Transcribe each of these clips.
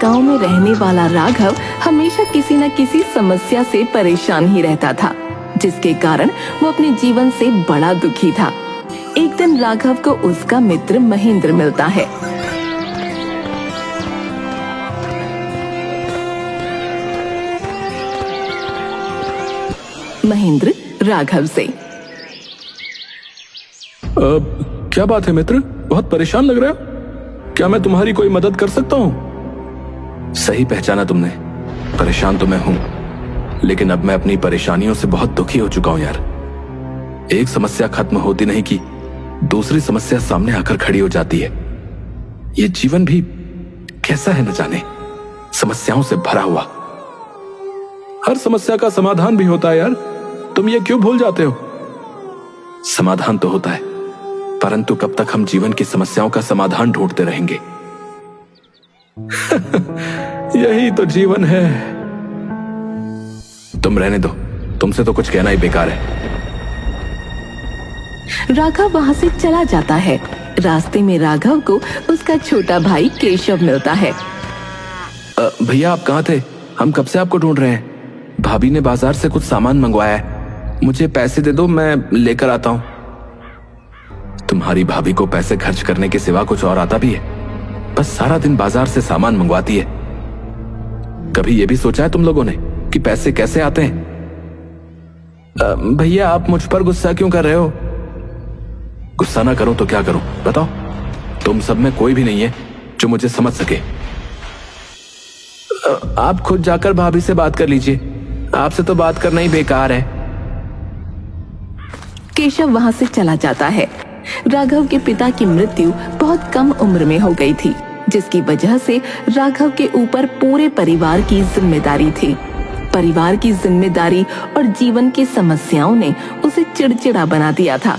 गांव में रहने वाला राघव हमेशा किसी न किसी समस्या से परेशान ही रहता था, जिसके कारण वो अपने जीवन से बड़ा दुखी था। एक दिन राघव को उसका मित्र महेंद्र मिलता है। महेंद्र राघव से, क्या बात है मित्र, बहुत परेशान लग रहे हो। क्या मैं तुम्हारी कोई मदद कर सकता हूँ? सही पहचाना तुमने। परेशान तो मैं हूं, लेकिन अब मैं अपनी परेशानियों से बहुत दुखी हो चुका हूं यार। एक समस्या खत्म होती नहीं कि दूसरी समस्या सामने आकर खड़ी हो जाती है। ये जीवन भी कैसा है न जाने, समस्याओं से भरा हुआ। हर समस्या का समाधान भी होता है यार, तुम ये क्यों भूल जाते हो? समाधान तो होता है, परंतु कब तक हम जीवन की समस्याओं का समाधान ढूंढते रहेंगे? यही तो जीवन है। तुम रहने दो, तुमसे तो कुछ कहना ही बेकार है। राघव वहां से चला जाता है। रास्ते में राघव को उसका छोटा भाई केशव मिलता है। भैया आप कहाँ थे? हम कब से आपको ढूंढ रहे हैं। भाभी ने बाजार से कुछ सामान मंगवाया है, मुझे पैसे दे दो, मैं लेकर आता हूँ। तुम्हारी भाभी को पैसे खर्च करने के सिवा कुछ और आता भी है? बस सारा दिन बाजार से सामान मंगवाती है। कभी ये भी सोचा है तुम लोगों ने कि पैसे कैसे आते हैं? भैया आप मुझ पर गुस्सा क्यों कर रहे हो? गुस्सा ना करूं तो क्या करूं बताओ? तुम सब में कोई भी नहीं है जो मुझे समझ सके। आप खुद जाकर भाभी से बात कर लीजिए, आपसे तो बात करना ही बेकार है। केशव वहां से चला जाता है। राघव के पिता की मृत्यु बहुत कम उम्र में हो गई थी, जिसकी वजह से राघव के ऊपर पूरे परिवार की जिम्मेदारी थी। परिवार की जिम्मेदारी और जीवन की समस्याओं ने उसे चिड़चिड़ा बना दिया था।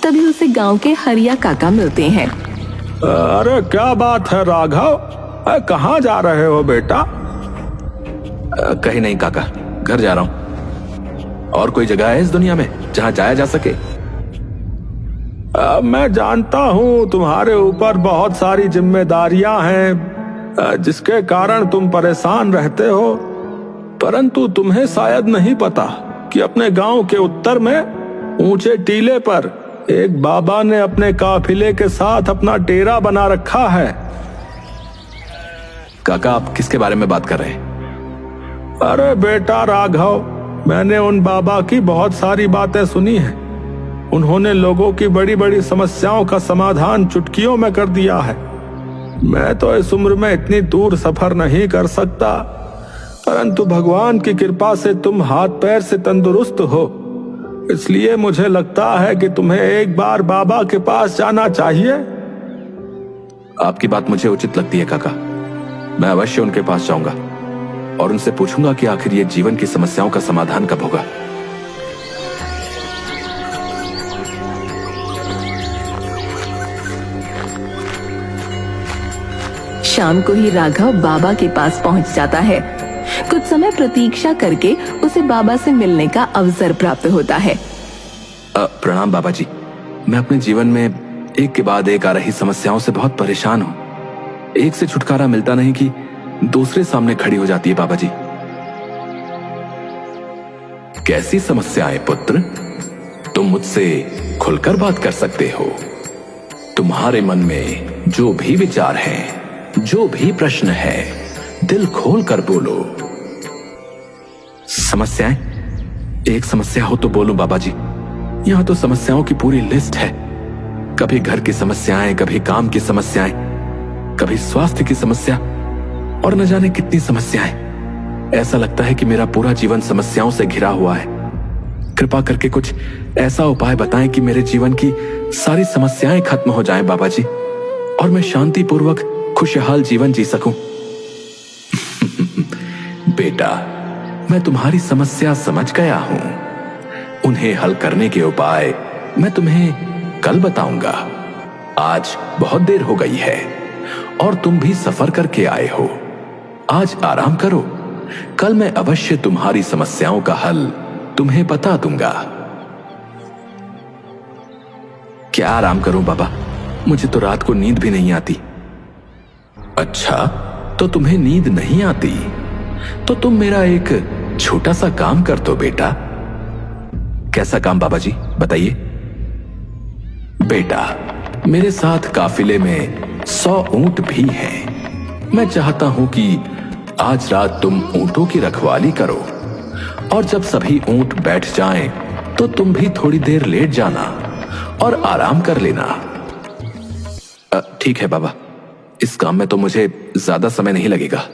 तभी उसे गांव के हरिया काका मिलते हैं। अरे क्या बात है राघव, कहाँ जा रहे हो बेटा? कहीं नहीं काका, घर जा रहा हूं। और कोई जगह है इस दुनिया में जहां जाया जा सके? मैं जानता हूं तुम्हारे ऊपर बहुत सारी जिम्मेदारियां हैं, जिसके कारण तुम परेशान रहते हो, परंतु तुम्हें शायद नहीं पता कि अपने गांव के उत्तर में ऊंचे टीले पर एक बाबा ने अपने काफिले के साथ अपना डेरा बना रखा है। काका आप किसके बारे में बात कर रहे हैं? अरे बेटा राघव, मैंने उन बाबा की बहुत सारी बातें सुनी हैं। उन्होंने लोगों की बड़ी बड़ी समस्याओं का समाधान चुटकियों में कर दिया है। मैं तो इस उम्र में इतनी दूर सफर नहीं कर सकता, परंतु भगवान की कृपा से तुम हाथ पैर से तंदुरुस्त हो, इसलिए मुझे लगता है कि तुम्हें एक बार बाबा के पास जाना चाहिए। आपकी बात मुझे उचित लगती है काका, मैं अवश्य उनके पास जाऊंगा और उनसे पूछूंगा कि आखिर ये जीवन की समस्याओं का समाधान कब होगा। शाम को ही राघव बाबा के पास पहुंच जाता है। कुछ समय प्रतीक्षा करके उसे बाबा से मिलने का अवसर प्राप्त होता है। प्रणाम बाबा जी, मैं अपने जीवन में एक के बाद एक आ रही समस्याओं से बहुत परेशान हूँ। एक से छुटकारा मिलता नहीं कि दूसरे सामने खड़ी हो जाती है बाबा जी। कैसी समस्याएं पुत्र? तुम मुझसे खुलकर बात कर सकते हो। तुम्हारे मन में जो भी विचार हैं, जो भी प्रश्न है, दिल खोल कर बोलो। समस्याएं? एक समस्या हो तो बोलो बाबा जी, यहां तो समस्याओं की पूरी लिस्ट है। कभी घर की समस्याएं, कभी काम की समस्याएं, कभी स्वास्थ्य की समस्या, और न जाने कितनी समस्याएं। ऐसा लगता है कि मेरा पूरा जीवन समस्याओं से घिरा हुआ है। कृपा करके कुछ ऐसा उपाय बताएं कि मेरे जीवन की सारी समस्याएं खत्म हो जाएं बाबा जी, और मैं शांतिपूर्वक खुशहाल जीवन जी सकूं। बेटा, मैं तुम्हारी समस्या समझ गया हूं। उन्हें हल करने के उपाय मैं तुम्हें कल बताऊंगा। आज बहुत देर हो गई है और तुम भी सफर करके आए हो। आज आराम करो, कल मैं अवश्य तुम्हारी समस्याओं का हल तुम्हें बता दूंगा। क्या आराम करूं बाबा, मुझे तो रात को नींद भी नहीं आती। अच्छा, तो तुम्हें नींद नहीं आती, तो तुम मेरा एक छोटा सा काम कर दो बेटा। कैसा काम बाबा जी, बताइए। बेटा, मेरे साथ काफिले में 100 ऊंट भी हैं। मैं चाहता हूं कि आज रात तुम ऊंटों की रखवाली करो, और जब सभी ऊंट बैठ जाएं, तो तुम भी थोड़ी देर लेट जाना और आराम कर लेना। ठीक है बाबा, इस काम में तो मुझे ज्यादा समय नहीं लगेगा।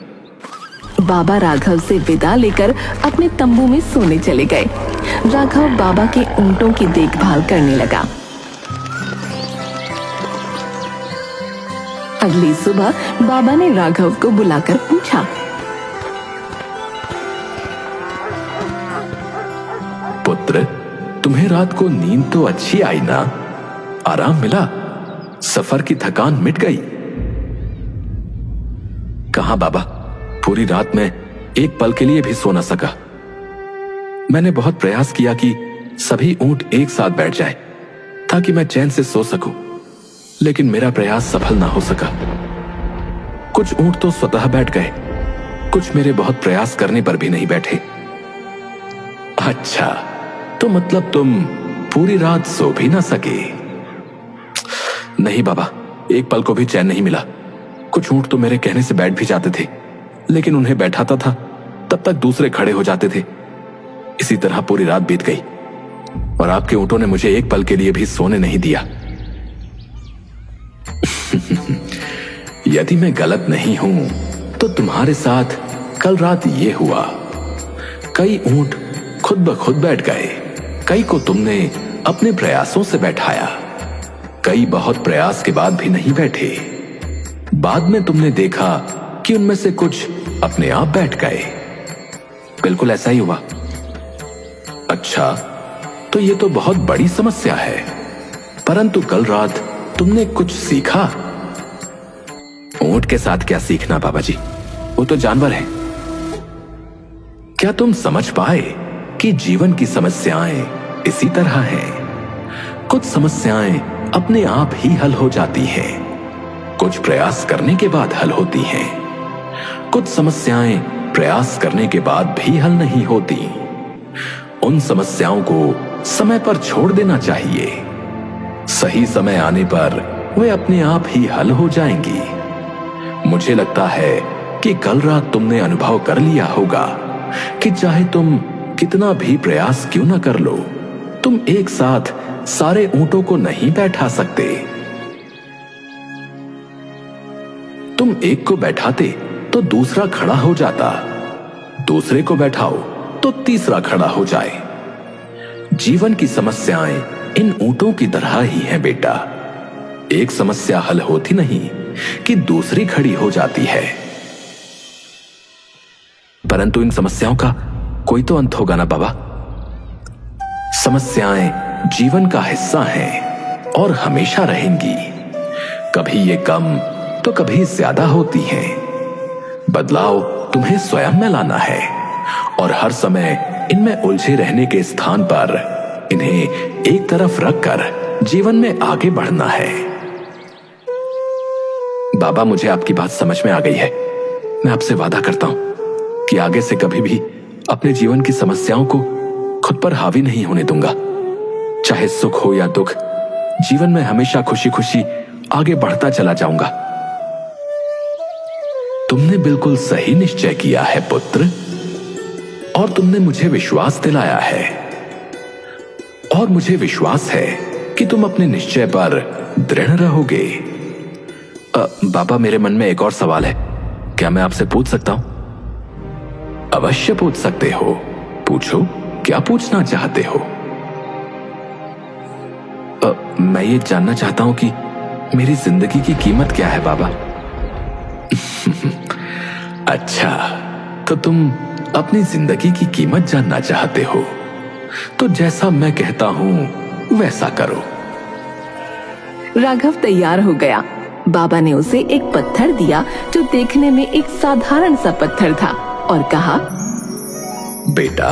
बाबा राघव से विदा लेकर अपने तंबू में सोने चले गए। राघव बाबा के ऊंटों की देखभाल करने लगा। अगली सुबह बाबा ने राघव को बुलाकर पूछा, पुत्र, तुम्हें रात को नींद तो अच्छी आई ना? आराम मिला? सफर की थकान मिट गई? कहां बाबा, पूरी रात में एक पल के लिए भी सो न सका। मैंने बहुत प्रयास किया कि सभी ऊंट एक साथ बैठ जाए ताकि मैं चैन से सो सकूं, लेकिन मेरा प्रयास सफल ना हो सका। कुछ ऊंट तो स्वतः बैठ गए, कुछ मेरे बहुत प्रयास करने पर भी नहीं बैठे। अच्छा, तो मतलब तुम पूरी रात सो भी ना सके? नहीं बाबा, एक पल को भी चैन नहीं मिला। कुछ ऊंट तो मेरे कहने से बैठ भी जाते थे, लेकिन उन्हें बैठाता था तब तक दूसरे खड़े हो जाते थे। इसी तरह पूरी रात बीत गई और आपके ऊंटों ने मुझे एक पल के लिए भी सोने नहीं दिया। यदि मैं गलत नहीं हूं तो तुम्हारे साथ कल रात ये हुआ। कई ऊंट खुद ब खुद बैठ गए, कई को तुमने अपने प्रयासों से बैठाया, कई बहुत प्रयास के बाद भी नहीं बैठे। बाद में तुमने देखा कि उनमें से कुछ अपने आप बैठ गए। बिल्कुल ऐसा ही हुआ। अच्छा, तो ये तो बहुत बड़ी समस्या है, परंतु कल रात तुमने कुछ सीखा? ऊंट के साथ क्या सीखना बाबा जी, वो तो जानवर है। क्या तुम समझ पाए कि जीवन की समस्याएं इसी तरह हैं? कुछ समस्याएं अपने आप ही हल हो जाती हैं, कुछ प्रयास करने के बाद हल होती हैं, कुछ समस्याएं प्रयास करने के बाद भी हल नहीं होती। उन समस्याओं को समय पर छोड़ देना चाहिए। सही समय आने पर वे अपने आप ही हल हो जाएंगी। मुझे लगता है कि कल रात तुमने अनुभव कर लिया होगा कि चाहे तुम कितना भी प्रयास क्यों ना कर लो, तुम एक साथ सारे ऊंटों को नहीं बैठा सकते। तुम एक को बैठाते तो दूसरा खड़ा हो जाता, दूसरे को बैठाओ तो तीसरा खड़ा हो जाए। जीवन की समस्याएं इन ऊंटों की तरह ही हैं बेटा। एक समस्या हल होती नहीं कि दूसरी खड़ी हो जाती है। परंतु इन समस्याओं का कोई तो अंत होगा ना बाबा। समस्याएं जीवन का हिस्सा हैं और हमेशा रहेंगी। कभी ये कम तो कभी ज्यादा होती हैं। बदलाव तुम्हें स्वयं में लाना है और हर समय इनमें उलझे रहने के स्थान पर इन्हें एक तरफ रखकर जीवन में आगे बढ़ना है। बाबा, मुझे आपकी बात समझ में आ गई है। मैं आपसे वादा करता हूं कि आगे से कभी भी अपने जीवन की समस्याओं को खुद पर हावी नहीं होने दूंगा। चाहे सुख हो या दुख, जीवन में हमेशा खुशी खुशी आगे बढ़ता चला जाऊंगा। तुमने बिल्कुल सही निश्चय किया है पुत्र, और तुमने मुझे विश्वास दिलाया है, और मुझे विश्वास है कि तुम अपने निश्चय पर दृढ़ रहोगे। बाबा, मेरे मन में एक और सवाल है, क्या मैं आपसे पूछ सकता हूं? अवश्य पूछ सकते हो, पूछो, क्या पूछना चाहते हो? मैं ये जानना चाहता हूं कि मेरी जिंदगी की कीमत क्या है बाबा। अच्छा, तो तुम अपनी जिंदगी की कीमत जानना चाहते हो, तो जैसा मैं कहता हूं वैसा करो। राघव तैयार हो गया। बाबा ने उसे एक पत्थर दिया जो देखने में एक साधारण सा पत्थर था और कहा, बेटा,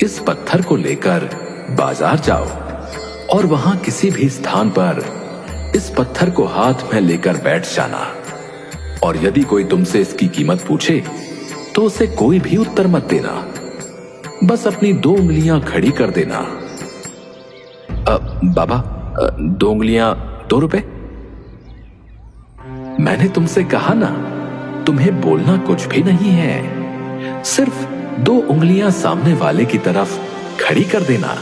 इस पत्थर को लेकर बाजार जाओ और वहां किसी भी स्थान पर इस पत्थर को हाथ में लेकर बैठ जाना और यदि कोई तुमसे इसकी कीमत पूछे तो उसे कोई भी उत्तर मत देना, बस अपनी 2 उंगलियां खड़ी कर देना। बाबा, 2 उंगलियां 2 रुपए? मैंने तुमसे कहा ना, तुम्हें बोलना कुछ भी नहीं है, सिर्फ 2 उंगलियां सामने वाले की तरफ खड़ी कर देना।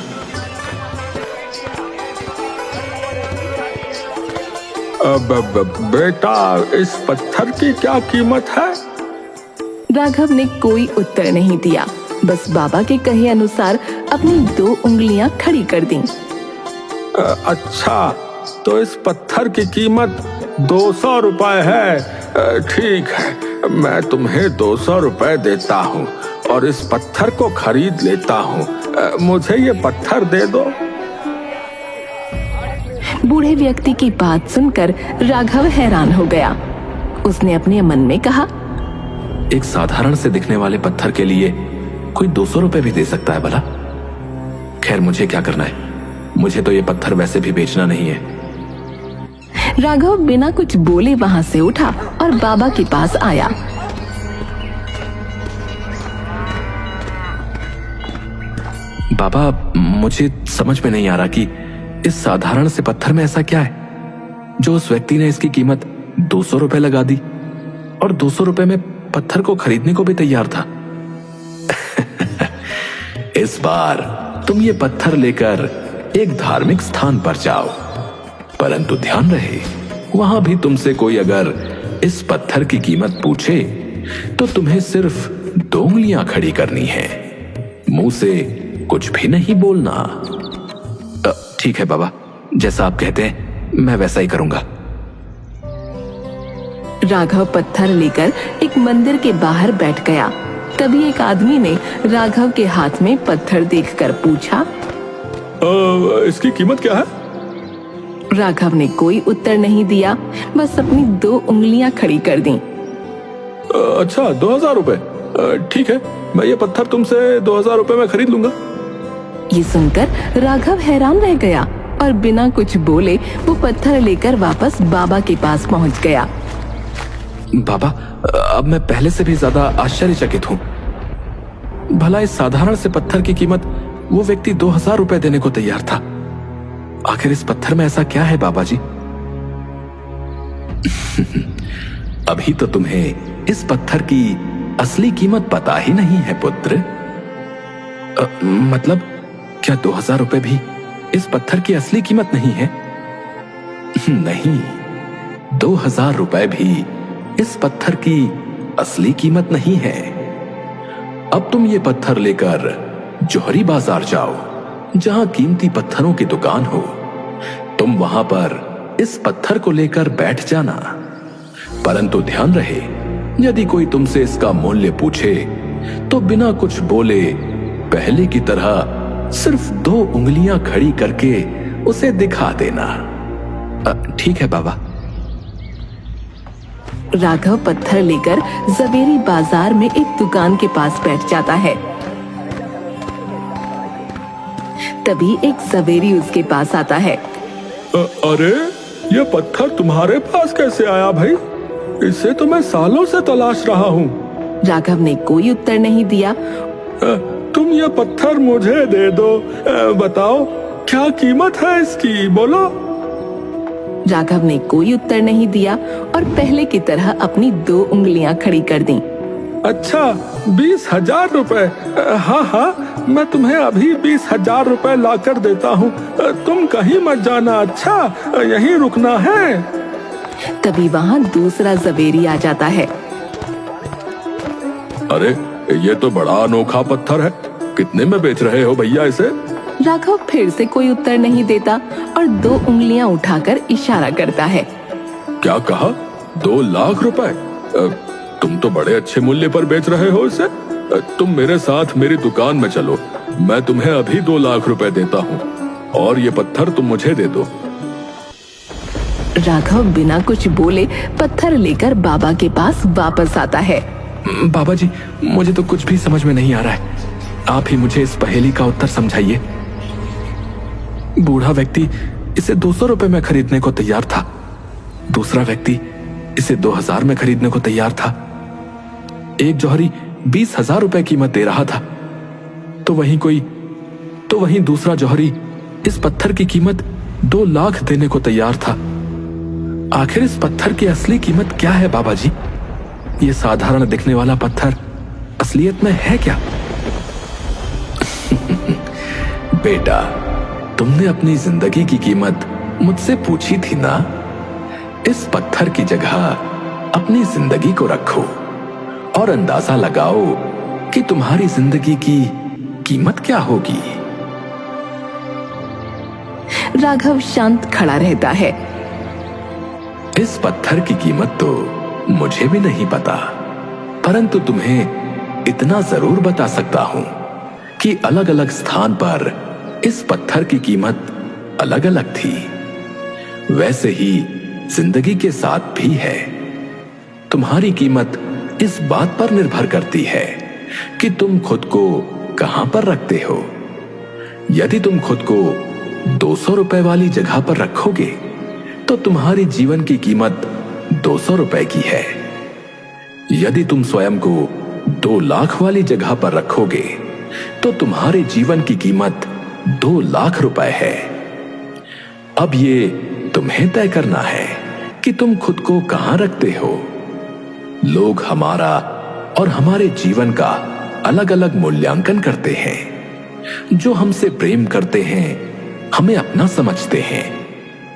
बेटा, इस पत्थर की क्या कीमत है? राघव ने कोई उत्तर नहीं दिया, बस बाबा के कहे अनुसार अपनी 2 उंगलियां खड़ी कर दी। अच्छा, तो इस पत्थर की कीमत 200 रुपए है। ठीक है, मैं तुम्हें 200 रुपए देता हूँ और इस पत्थर को खरीद लेता हूँ। मुझे ये पत्थर दे दो। बूढ़े व्यक्ति की बात सुनकर राघव हैरान हो गया। उसने अपने मन में कहा, एक साधारण से दिखने वाले पत्थर के लिए कोई 200 रुपए भी दे सकता है भला? खैर, मुझे क्या करना है, मुझे तो ये पत्थर वैसे भी बेचना नहीं है। राघव बिना कुछ बोले वहां से उठा और बाबा के पास आया। बाबा, मुझे समझ में नहीं आ रहा कि इस साधारण से पत्थर में ऐसा क्या है जो उस व्यक्ति ने इसकी कीमत 200 रुपए लगा दी और 200 रुपए में पत्थर को खरीदने को भी तैयार था। इस बार तुम ये पत्थर लेकर एक धार्मिक स्थान पर जाओ, परंतु ध्यान रहे, वहां भी तुमसे कोई अगर इस पत्थर की कीमत पूछे तो तुम्हें सिर्फ 2 उंगलियां खड़ी करनी है, मुंह से कुछ भी नहीं बोलना। ठीक है बाबा, जैसा आप कहते हैं मैं वैसा ही करूंगा। राघव पत्थर लेकर एक मंदिर के बाहर बैठ गया। तभी एक आदमी ने राघव के हाथ में पत्थर देखकर पूछा, इसकी कीमत क्या है? राघव ने कोई उत्तर नहीं दिया, बस अपनी 2 उंगलियां खड़ी कर दी। अच्छा, 2000 रुपए? ठीक है, मैं ये पत्थर तुमसे 2000 रुपए में खरीद लूंगा। ये सुनकर राघव हैरान रह गया और बिना कुछ बोले वो पत्थर लेकर वापस बाबा के पास पहुंच गया। बाबा, अब मैं पहले से भी ज्यादा आश्चर्यचकित हूं। भला इस साधारण से पत्थर की कीमत वो व्यक्ति 2000 रुपए देने को तैयार था। आखिर इस पत्थर में ऐसा क्या है बाबा जी? अभी तो तुम्हें इस पत्थर की असली कीमत पता ही नहीं है पुत्र। मतलब क्या 2000 रुपए भी इस पत्थर की असली कीमत नहीं है? नहीं, 2000 रुपए भी इस पत्थर की असली कीमत नहीं है। अब तुम ये पत्थर लेकर जौहरी बाजार जाओ, जहां कीमती पत्थरों की दुकान हो। तुम वहां पर इस पत्थर को लेकर बैठ जाना, परंतु ध्यान रहे, यदि कोई तुमसे इसका मूल्य पूछे तो बिना कुछ बोले पहले की तरह सिर्फ 2 उंगलियां खड़ी करके उसे दिखा देना। ठीक है बाबा। राघव पत्थर लेकर जवेरी बाजार में एक दुकान के पास बैठ जाता है। तभी एक जवेरी उसके पास आता है। अरे, ये पत्थर तुम्हारे पास कैसे आया भाई? इसे तो मैं सालों से तलाश रहा हूँ। राघव ने कोई उत्तर नहीं दिया। तुम ये पत्थर मुझे दे दो। बताओ क्या कीमत है इसकी, बोलो। राघव ने कोई उत्तर नहीं दिया और पहले की तरह अपनी 2 उंगलियां खड़ी कर दी। अच्छा, 20,000 रुपए? हाँ, मैं तुम्हें अभी 20,000 रुपए ला कर देता हूँ। तुम कहीं मत जाना, अच्छा यहीं रुकना है। तभी वहाँ दूसरा जवेरी आ जाता है। अरे, ये तो बड़ा अनोखा पत्थर है, कितने में बेच रहे हो भैया इसे? राघव फिर से कोई उत्तर नहीं देता और 2 उंगलियां उठाकर इशारा करता है। क्या कहा? 2 लाख रुपए? तुम तो बड़े अच्छे मूल्य पर बेच रहे हो इसे। तुम मेरे साथ मेरी दुकान में चलो, मैं तुम्हें अभी 2 लाख रुपए देता हूँ और ये पत्थर तुम मुझे दे दो। राघव बिना कुछ बोले पत्थर लेकर बाबा के पास वापस आता है। बाबा जी, मुझे तो कुछ भी समझ में नहीं आ रहा है, आप ही मुझे इस पहेली का उत्तर समझाइए। बूढ़ा व्यक्ति इसे 200 रुपए में खरीदने को तैयार था, दूसरा व्यक्ति इसे 2000 में खरीदने को तैयार था। एक जौहरी 20,000 रुपए कीमत दे रहा था, तो वहीं दूसरा जौहरी इस पत्थर की कीमत 2 लाख देने को तैयार था। आखिर इस पत्थर की असली कीमत क्या है बाबा जी? ये साधारण दिखने वाला पत्थर असलियत में है क्या? बेटा, तुमने अपनी जिंदगी की कीमत मुझसे पूछी थी ना। इस पत्थर की जगह अपनी जिंदगी को रखो और अंदाजा लगाओ कि तुम्हारी जिंदगी की कीमत क्या होगी। राघव शांत खड़ा रहता है। इस पत्थर की कीमत तो मुझे भी नहीं पता, परंतु तुम्हें इतना जरूर बता सकता हूं कि अलग अलग स्थान पर इस पत्थर की कीमत अलग अलग थी। वैसे ही जिंदगी के साथ भी है। तुम्हारी कीमत इस बात पर निर्भर करती है कि तुम खुद को कहां पर रखते हो। यदि तुम खुद को 200 रुपए वाली जगह पर रखोगे तो तुम्हारी जीवन की कीमत 200 रुपए की है। यदि तुम स्वयं को 2 लाख वाली जगह पर रखोगे तो तुम्हारे जीवन की कीमत 2 लाख रुपए है। अब ये तुम्हें तय करना है कि तुम खुद को कहां रखते हो। लोग हमारा और हमारे जीवन का अलग अलग मूल्यांकन करते हैं। जो हमसे प्रेम करते हैं, हमें अपना समझते हैं,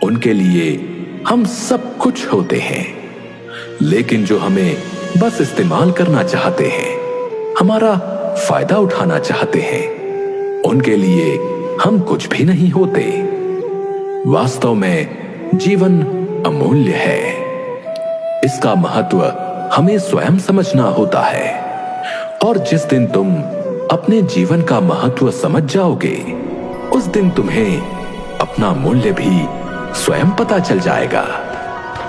उनके लिए हम सब कुछ होते हैं। लेकिन जो हमें बस इस्तेमाल करना चाहते हैं, हमारा फायदा उठाना चाहते हैं, उनके लिए हम कुछ भी नहीं होते। वास्तव में जीवन अमूल्य है। इसका महत्व हमें स्वयं समझना होता है। और जिस दिन तुम अपने जीवन का महत्व समझ जाओगे, उस दिन तुम्हें अपना मूल्य भी स्वयं पता चल जाएगा।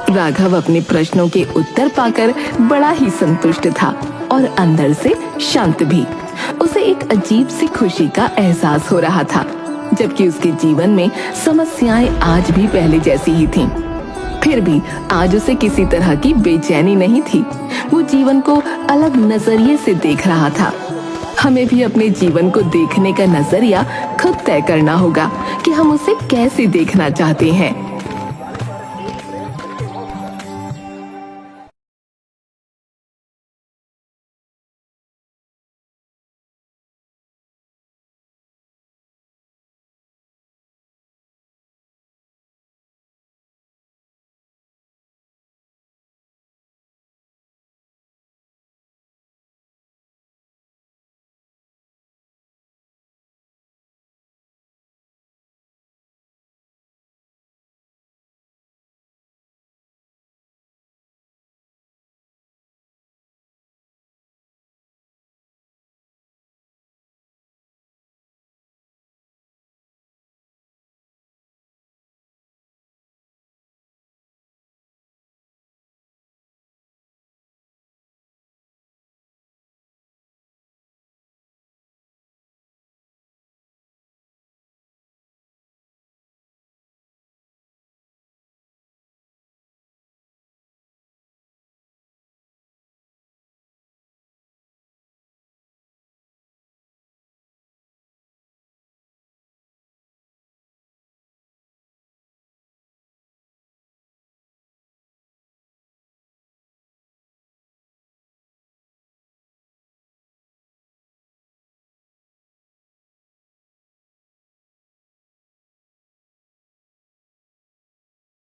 राघव अपने प्रश्नों के उत्तर पाकर बड़ा ही संतुष्ट था और अंदर से शांत भी। उसे एक अजीब सी खुशी का एहसास हो रहा था, जबकि उसके जीवन में समस्याएं आज भी पहले जैसी ही थीं। फिर भी आज उसे किसी तरह की बेचैनी नहीं थी। वो जीवन को अलग नजरिए से देख रहा था। हमें भी अपने जीवन को देखने का नजरिया खुद तय करना होगा कि हम उसे कैसे देखना चाहते हैं।